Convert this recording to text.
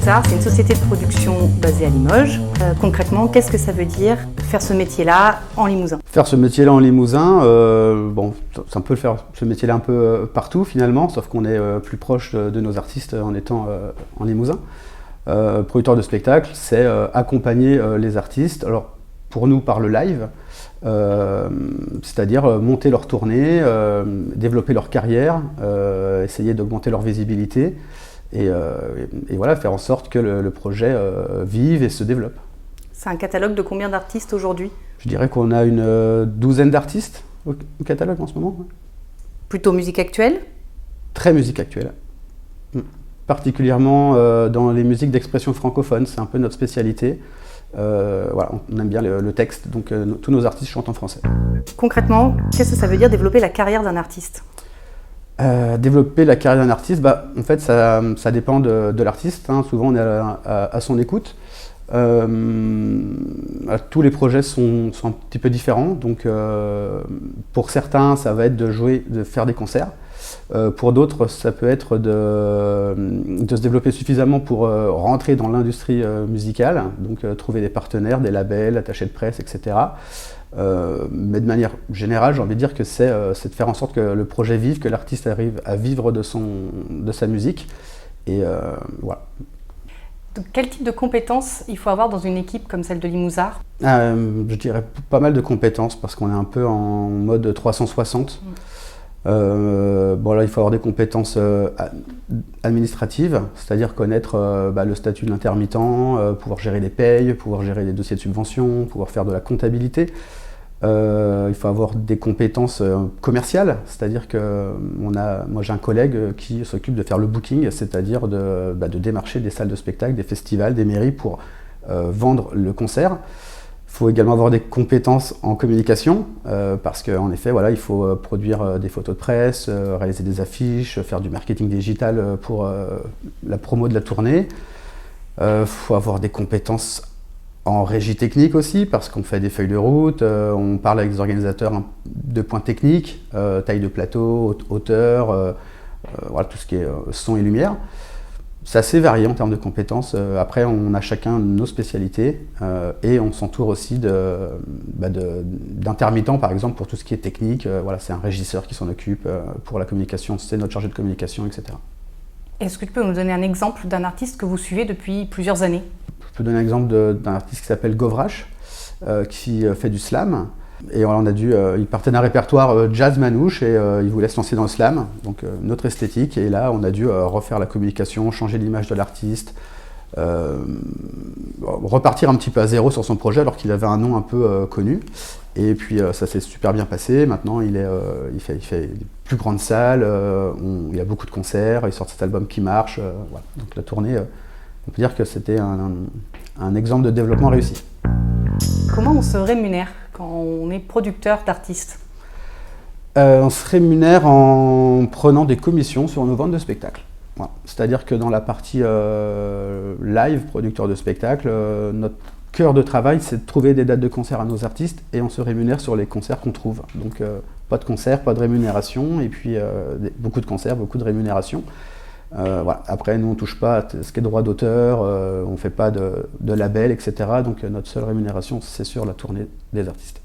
Limousin, c'est une société de production basée à Limoges. Concrètement, qu'est-ce que ça veut dire faire ce métier-là en Limousin? Faire ce métier-là en Limousin, on peut faire ce métier-là un peu partout finalement, sauf qu'on est plus proche de nos artistes en étant en Limousin. Producteur de spectacle, c'est accompagner les artistes, alors pour nous par le live, c'est-à-dire monter leur tournée, développer leur carrière, essayer d'augmenter leur visibilité et voilà, faire en sorte que le projet vive et se développe. C'est un catalogue de combien d'artistes aujourd'hui? Je dirais qu'on a une douzaine d'artistes au catalogue en ce moment. Ouais. Plutôt musique actuelle? Très musique actuelle. Particulièrement dans les musiques d'expression francophone, c'est un peu notre spécialité. Voilà, on aime bien le texte, donc tous nos artistes chantent en français. Concrètement, qu'est-ce que ça veut dire développer la carrière d'un artiste? Développer la carrière d'un artiste, en fait ça dépend de l'artiste, hein. Souvent on est à son écoute. Tous les projets sont un petit peu différents, donc pour certains ça va être de faire des concerts. Pour d'autres, ça peut être de se développer suffisamment pour rentrer dans l'industrie musicale, donc trouver des partenaires, des labels, attachés de presse, etc. Mais de manière générale, j'ai envie de dire que c'est de faire en sorte que le projet vive, que l'artiste arrive à vivre de sa musique. Et voilà. Donc, quel type de compétences il faut avoir dans une équipe comme celle de Limousin? Je dirais pas mal de compétences, parce qu'on est un peu en mode 360. Là, il faut avoir des compétences administratives, c'est-à-dire connaître le statut de l'intermittent, pouvoir gérer les payes, pouvoir gérer les dossiers de subvention, pouvoir faire de la comptabilité. Il faut avoir des compétences commerciales, c'est-à-dire que moi j'ai un collègue qui s'occupe de faire le booking, c'est-à-dire de démarcher des salles de spectacle, des festivals, des mairies pour vendre le concert. Il faut également avoir des compétences en communication, parce qu'en effet, voilà, il faut produire des photos de presse, réaliser des affiches, faire du marketing digital pour la promo de la tournée. Il faut avoir des compétences en régie technique aussi, parce qu'on fait des feuilles de route, on parle avec des organisateurs de points techniques, taille de plateau, hauteur, voilà, tout ce qui est son et lumière. C'est assez varié en termes de compétences. Après, on a chacun nos spécialités et on s'entoure aussi d'intermittents, par exemple, pour tout ce qui est technique. Voilà, c'est un régisseur qui s'en occupe. Pour la communication, c'est notre chargé de communication, etc. Est-ce que tu peux nous donner un exemple d'un artiste que vous suivez depuis plusieurs années? Je peux donner un exemple d'un artiste qui s'appelle Govrache, qui fait du slam. Et voilà, il partait d'un répertoire jazz manouche et il voulait se lancer dans le slam, donc notre esthétique. Et là, on a dû refaire la communication, changer l'image de l'artiste, repartir un petit peu à zéro sur son projet alors qu'il avait un nom un peu connu. Et puis ça s'est super bien passé. Maintenant, il fait des plus grandes salles, il y a beaucoup de concerts, il sort cet album qui marche. Voilà. Donc la tournée, on peut dire que c'était un exemple de développement réussi. Comment on se rémunère quand on est producteur d'artistes? On se rémunère en prenant des commissions sur nos ventes de spectacles. Voilà. C'est-à-dire que dans la partie live, producteur de spectacle, notre cœur de travail, c'est de trouver des dates de concert à nos artistes et on se rémunère sur les concerts qu'on trouve. Donc pas de concert, pas de rémunération, et puis beaucoup de concerts, beaucoup de rémunération. Voilà. Après, nous on ne touche pas à ce qui est droit d'auteur, on ne fait pas de label, etc. Donc notre seule rémunération, c'est sur la tournée des artistes.